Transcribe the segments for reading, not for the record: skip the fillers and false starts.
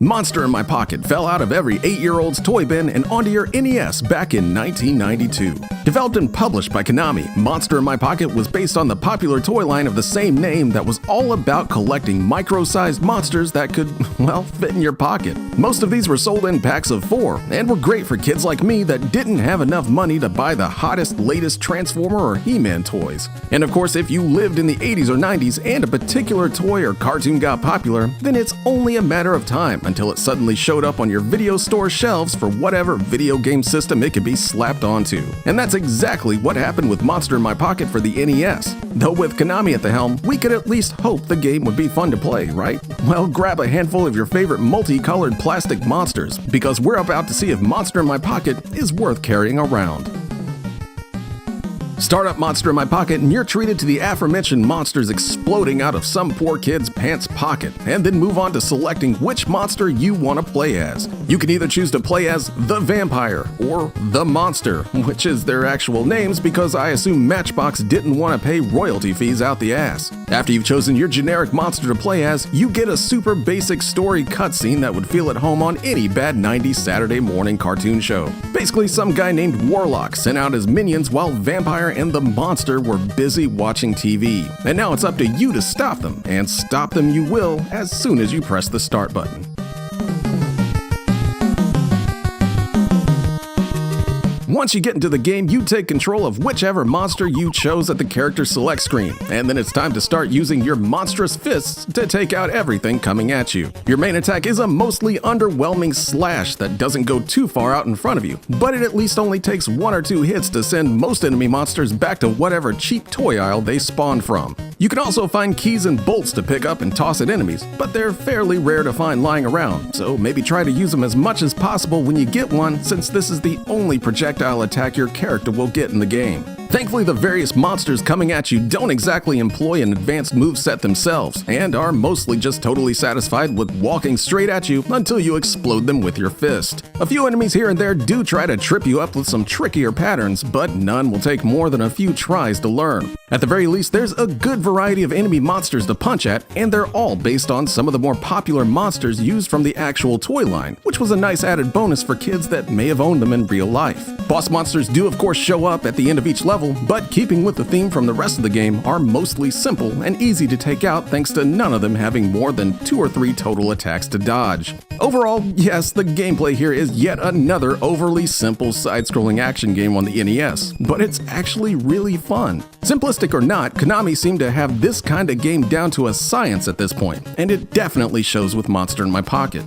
Monster in My Pocket fell out of every 8-year-old's toy bin and onto your NES back in 1992. Developed and published by Konami, Monster in My Pocket was based on the popular toy line of the same name that was all about collecting micro-sized monsters that could, well, fit in your pocket. Most of these were sold in packs of 4 and were great for kids like me that didn't have enough money to buy the hottest, latest Transformer or He-Man toys. And of course, if you lived in the 80s or 90s and a particular toy or cartoon got popular, then it's only a matter of time until it suddenly showed up on your video store shelves for whatever video game system it could be slapped onto. And that's exactly what happened with Monster in My Pocket for the NES. Though with Konami at the helm, we could at least hope the game would be fun to play, right? Well, grab a handful of your favorite multicolored plastic monsters, because we're about to see if Monster in My Pocket is worth carrying around. Start up Monster in My Pocket and you're treated to the aforementioned monsters exploding out of some poor kid's pants pocket, and then move on to selecting which monster you want to play as. You can either choose to play as the Vampire or the Monster, which is their actual names because I assume Matchbox didn't want to pay royalty fees out the ass. After you've chosen your generic monster to play as, you get a super basic story cutscene that would feel at home on any bad 90s Saturday morning cartoon show. Basically, some guy named Warlock sent out his minions while Vampire and the Monster were busy watching TV. And now it's up to you to stop them, and stop them you will as soon as you press the start button. Once you get into the game, you take control of whichever monster you chose at the character select screen, and then it's time to start using your monstrous fists to take out everything coming at you. Your main attack is a mostly underwhelming slash that doesn't go too far out in front of you, but it at least only takes 1 or 2 hits to send most enemy monsters back to whatever cheap toy aisle they spawned from. You can also find keys and bolts to pick up and toss at enemies, but they're fairly rare to find lying around, so maybe try to use them as much as possible when you get one, since this is the only projectile attack your character will get in the game. Thankfully, the various monsters coming at you don't exactly employ an advanced moveset themselves, and are mostly just totally satisfied with walking straight at you until you explode them with your fist. A few enemies here and there do try to trip you up with some trickier patterns, but none will take more than a few tries to learn. At the very least, there's a good variety of enemy monsters to punch at, and they're all based on some of the more popular monsters used from the actual toy line, which was a nice added bonus for kids that may have owned them in real life. Boss monsters do of course show up at the end of each level, but keeping with the theme from the rest of the game, are mostly simple and easy to take out thanks to none of them having more than 2 or 3 total attacks to dodge. Overall, yes, the gameplay here is yet another overly simple side-scrolling action game on the NES, but it's actually really fun. Simplistic or not, Konami seemed to have this kind of game down to a science at this point, and it definitely shows with Monster in My Pocket.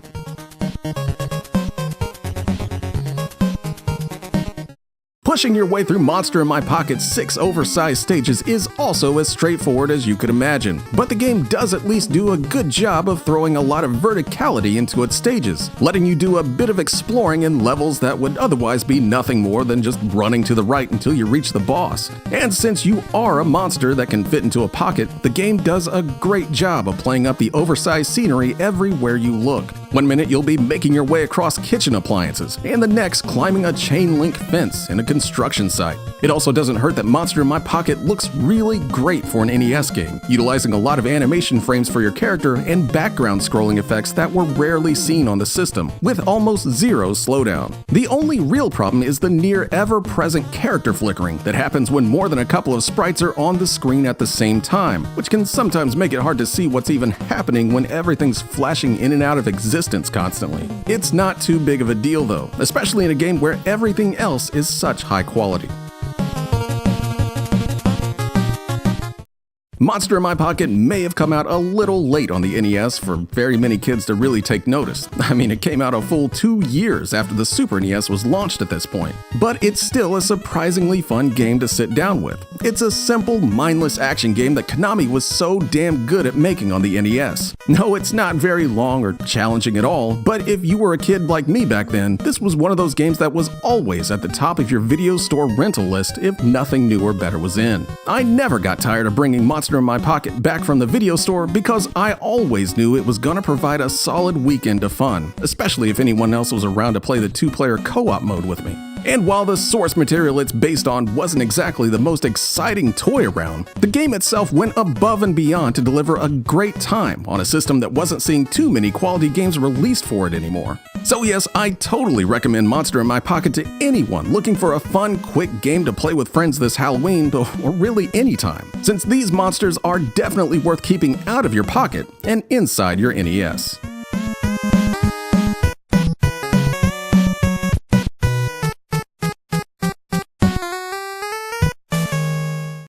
Pushing your way through Monster in My Pocket's 6 oversized stages is also as straightforward as you could imagine, but the game does at least do a good job of throwing a lot of verticality into its stages, letting you do a bit of exploring in levels that would otherwise be nothing more than just running to the right until you reach the boss. And since you are a monster that can fit into a pocket, the game does a great job of playing up the oversized scenery everywhere you look. One minute you'll be making your way across kitchen appliances, and the next climbing a chain link fence in a construction site. It also doesn't hurt that Monster in My Pocket looks really great for an NES game, utilizing a lot of animation frames for your character and background scrolling effects that were rarely seen on the system, with almost zero slowdown. The only real problem is the near ever-present character flickering that happens when more than a couple of sprites are on the screen at the same time, which can sometimes make it hard to see what's even happening when everything's flashing in and out of existence constantly. It's not too big of a deal though, especially in a game where everything else is such high quality. Monster in My Pocket may have come out a little late on the NES for very many kids to really take notice. I mean, it came out a full 2 years after the Super NES was launched at this point. But it's still a surprisingly fun game to sit down with. It's a simple, mindless action game that Konami was so damn good at making on the NES. No, it's not very long or challenging at all, but if you were a kid like me back then, this was one of those games that was always at the top of your video store rental list if nothing new or better was in. I never got tired of bringing Monster Monster in My Pocket back from the video store because I always knew it was gonna provide a solid weekend of fun, especially if anyone else was around to play the 2-player co-op mode with me. And while the source material it's based on wasn't exactly the most exciting toy around, the game itself went above and beyond to deliver a great time on a system that wasn't seeing too many quality games released for it anymore. So yes, I totally recommend Monster in My Pocket to anyone looking for a fun, quick game to play with friends this Halloween, or really anytime, since these monsters are definitely worth keeping out of your pocket and inside your NES.